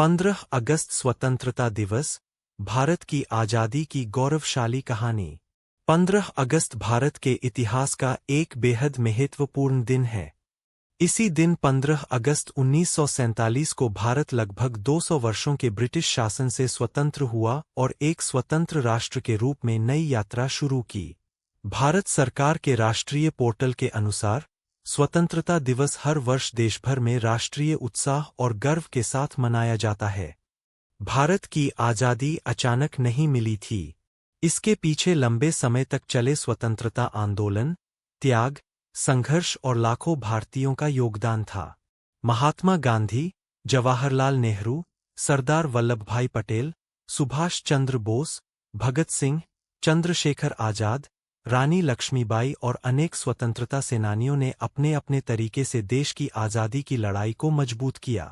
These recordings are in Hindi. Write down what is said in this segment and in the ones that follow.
15 अगस्त स्वतंत्रता दिवस, भारत की आज़ादी की गौरवशाली कहानी। 15 अगस्त भारत के इतिहास का एक बेहद महत्वपूर्ण दिन है। इसी दिन 15 अगस्त 1947 को भारत लगभग 200 वर्षों के ब्रिटिश शासन से स्वतंत्र हुआ और एक स्वतंत्र राष्ट्र के रूप में नई यात्रा शुरू की। भारत सरकार के राष्ट्रीय पोर्टल के अनुसार, स्वतंत्रता दिवस हर वर्ष देशभर में राष्ट्रीय उत्साह और गर्व के साथ मनाया जाता है। भारत की आज़ादी अचानक नहीं मिली थी। इसके पीछे लंबे समय तक चले स्वतंत्रता आंदोलन, त्याग, संघर्ष और लाखों भारतीयों का योगदान था। महात्मा गांधी, जवाहरलाल नेहरू, सरदार वल्लभभाई पटेल, सुभाष चंद्र बोस, भगत सिंह, चंद्रशेखर आजाद, रानी लक्ष्मीबाई और अनेक स्वतंत्रता सेनानियों ने अपने अपने तरीके से देश की आज़ादी की लड़ाई को मजबूत किया।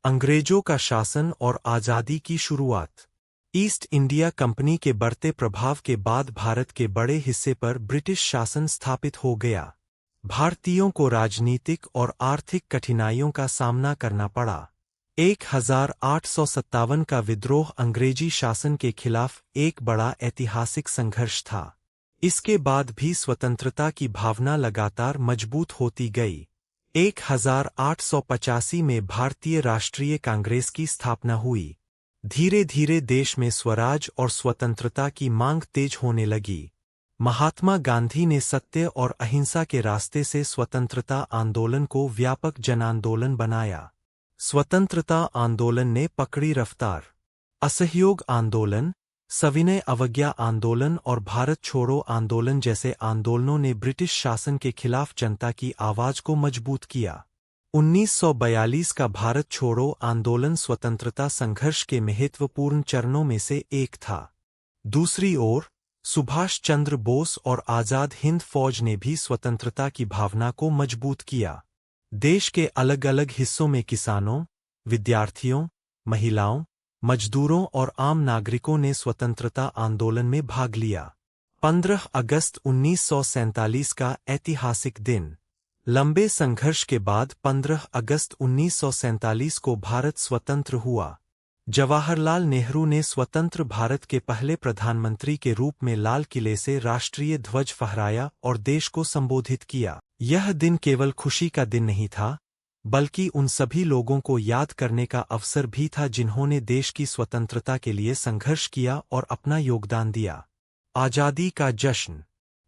अंग्रेजों का शासन और आज़ादी की शुरुआत। ईस्ट इंडिया कंपनी के बढ़ते प्रभाव के बाद भारत के बड़े हिस्से पर ब्रिटिश शासन स्थापित हो गया। भारतीयों को राजनीतिक और आर्थिक कठिनाइयों का सामना करना पड़ा। 1857 का विद्रोह अंग्रेजी शासन के खिलाफ एक बड़ा ऐतिहासिक संघर्ष था। इसके बाद भी स्वतंत्रता की भावना लगातार मजबूत होती गई। 1885 में भारतीय राष्ट्रीय कांग्रेस की स्थापना हुई। धीरे धीरे देश में स्वराज और स्वतंत्रता की मांग तेज होने लगी। महात्मा गांधी ने सत्य और अहिंसा के रास्ते से स्वतंत्रता आंदोलन को व्यापक जनांदोलन बनाया। स्वतंत्रता आंदोलन ने पकड़ी रफ्तार। असहयोग आंदोलन, सविनय अवज्ञा आंदोलन और भारत छोड़ो आंदोलन जैसे आंदोलनों ने ब्रिटिश शासन के खिलाफ जनता की आवाज को मजबूत किया। 1942 का भारत छोड़ो आंदोलन स्वतंत्रता संघर्ष के महत्वपूर्ण चरणों में से एक था। दूसरी ओर, सुभाष चंद्र बोस और आज़ाद हिंद फौज ने भी स्वतंत्रता की भावना को मजबूत किया। देश के अलग अलग हिस्सों में किसानों, विद्यार्थियों, महिलाओं, मजदूरों और आम नागरिकों ने स्वतंत्रता आंदोलन में भाग लिया। 15 अगस्त 1947 का ऐतिहासिक दिन। लंबे संघर्ष के बाद 15 अगस्त 1947 को भारत स्वतंत्र हुआ। जवाहरलाल नेहरू ने स्वतंत्र भारत के पहले प्रधानमंत्री के रूप में लाल किले से राष्ट्रीय ध्वज फहराया और देश को संबोधित किया। यह दिन केवल खुशी का दिन नहीं था, बल्कि उन सभी लोगों को याद करने का अवसर भी था जिन्होंने देश की स्वतंत्रता के लिए संघर्ष किया और अपना योगदान दिया। आज़ादी का जश्न।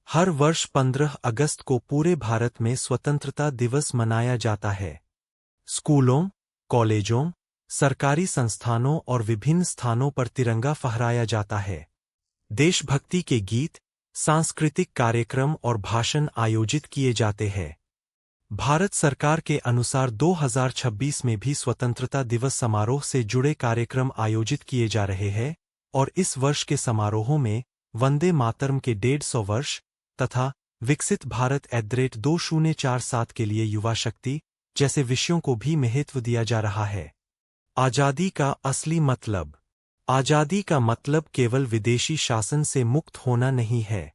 हर वर्ष 15 अगस्त को पूरे भारत में स्वतंत्रता दिवस मनाया जाता है। स्कूलों, कॉलेजों, सरकारी संस्थानों और विभिन्न स्थानों पर तिरंगा फहराया जाता है। देशभक्ति के गीत, सांस्कृतिक कार्यक्रम और भाषण आयोजित किए जाते हैं। भारत सरकार के अनुसार 2026 में भी स्वतंत्रता दिवस समारोह से जुड़े कार्यक्रम आयोजित किए जा रहे हैं और इस वर्ष के समारोहों में वंदे मातरम के 150 वर्ष तथा विकसित भारत @2047 के लिए युवा शक्ति जैसे विषयों को भी महत्व दिया जा रहा है। आज़ादी का असली मतलब। आज़ादी का मतलब केवल विदेशी शासन से मुक्त होना नहीं है।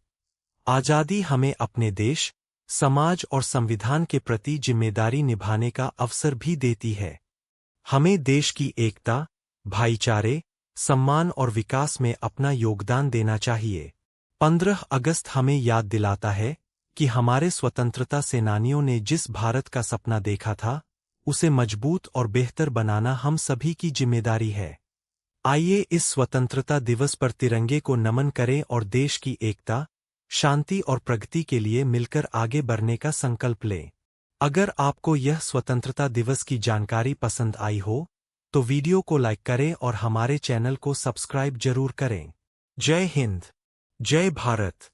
आज़ादी हमें अपने देश, समाज और संविधान के प्रति जिम्मेदारी निभाने का अवसर भी देती है। हमें देश की एकता, भाईचारे, सम्मान और विकास में अपना योगदान देना चाहिए। 15 अगस्त हमें याद दिलाता है कि हमारे स्वतंत्रता सेनानियों ने जिस भारत का सपना देखा था, उसे मजबूत और बेहतर बनाना हम सभी की जिम्मेदारी है। आइए इस स्वतंत्रता दिवस पर तिरंगे को नमन करें और देश की एकता, शांति और प्रगति के लिए मिलकर आगे बढ़ने का संकल्प लें। अगर आपको यह स्वतंत्रता दिवस की जानकारी पसंद आई हो, तो वीडियो को लाइक करें और हमारे चैनल को सब्सक्राइब जरूर करें। जय हिंद, जय भारत।